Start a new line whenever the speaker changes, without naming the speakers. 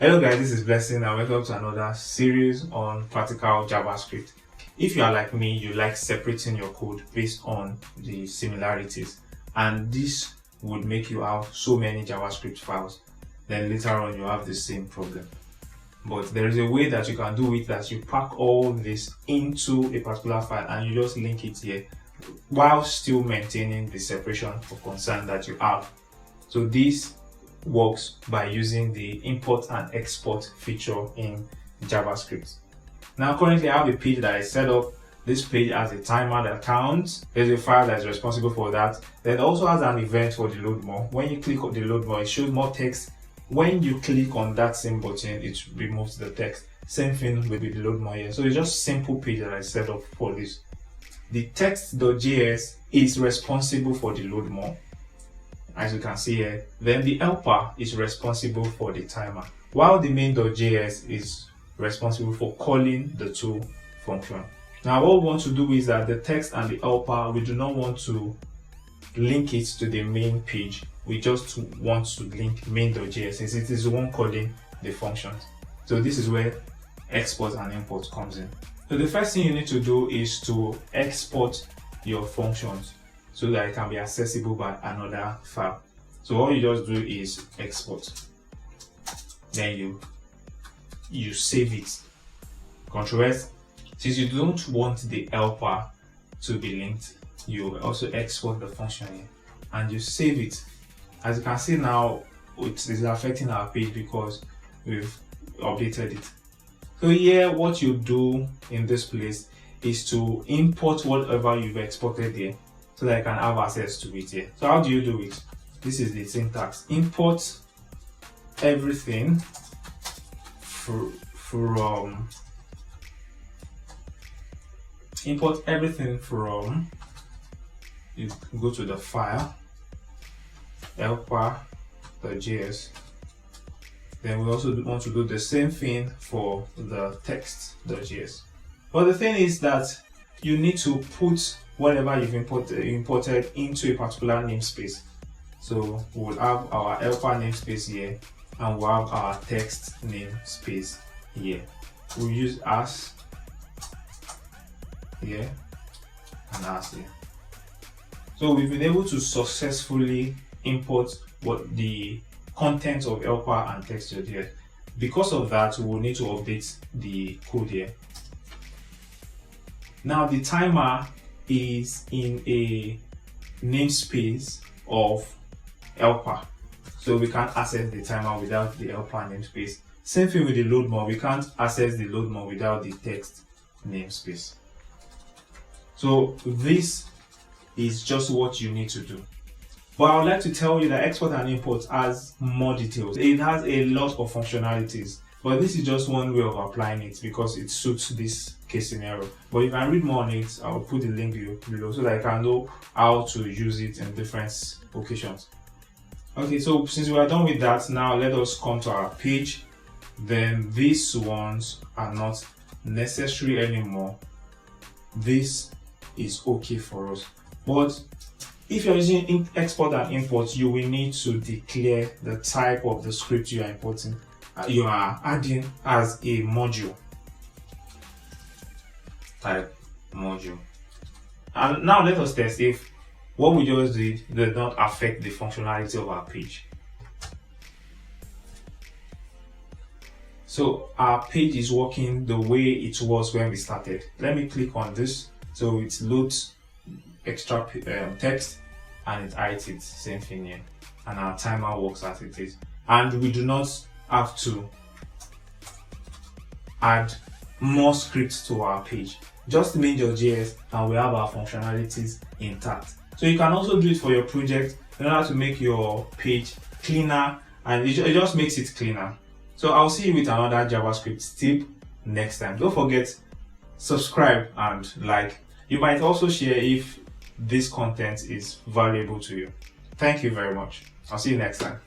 Hello guys, this is Blessing and welcome to another series on practical JavaScript. If you are like me, you like separating your code based on the similarities, and this would make you have so many JavaScript files. Then later on you have the same problem. But there is a way that you can do it, that you pack all this into a particular file and you just link it here while still maintaining the separation of concern that you have. So this works by using the import and export feature in JavaScript. Now currently I have a page that I set up. This page has a timer that counts. There's a file that's responsible for that. Then it also has an event for the load more. When you click on the load more, it shows more text. When you click on that same button, it removes the text. Same thing with the load more here. So it's just a simple page that I set up for this. The text.js is responsible for the load more, as you can see here. Then the helper is responsible for the timer, while the main.js is responsible for calling the two functions. Now what we want to do is that the text and the helper, we do not want to link it to the main page. We just want to link main.js since it is the one calling the functions. So this is where export and import comes in. So the first thing you need to do is to export your functions so that it can be accessible by another file. So all you just do is export. Then you save it. Control S. Since you don't want the helper to be linked, you also export the function here and you save it. As you can see now, it is affecting our page because we've updated it. So here what you do in this place is to import whatever you've exported here so that I can have access to it here. So how do you do it? This is the syntax. Import everything from you go to the file helper.js. Then we also want to do the same thing for the text.js. But the thing is that you need to put whatever you've imported into a particular namespace. So we'll have our helper namespace here and we'll have our text namespace here. We'll use as here and as here. So we've been able to successfully import what the content of helper and text.js. Because of that, we will need to update the code here. Now the timer is in a namespace of helper, so we can't access the timer without the helper namespace. Same thing with the load more, we can't access the load more without the text namespace. So this is just what you need to do. But I would like to tell you that export and import has more details. It has a lot of functionalities, but this is just one way of applying it because it suits this case scenario. But you can read more on it. I will put the link below so that you can know how to use it in different occasions. Okay, so since we are done with that, now let us come to our page. Then these ones are not necessary anymore. This is okay for us. But if you're using export and import, you will need to declare the type of the script you are importing, you are adding as a module. Type module. And now let us test if what we just did not affect the functionality of our page. So our page is working the way it was when we started. Let me click on this. So it loads extra text and it hides it, same thing here, and our timer works as it is, and we do not have to add more scripts to our page, just main.js, and we have our functionalities intact. So you can also do it for your project in order to make your page cleaner, and it just makes it cleaner. So I'll see you with another JavaScript tip next time. Don't forget, subscribe and like. You might also share if this content is valuable to you. Thank you very much. I'll see you next time.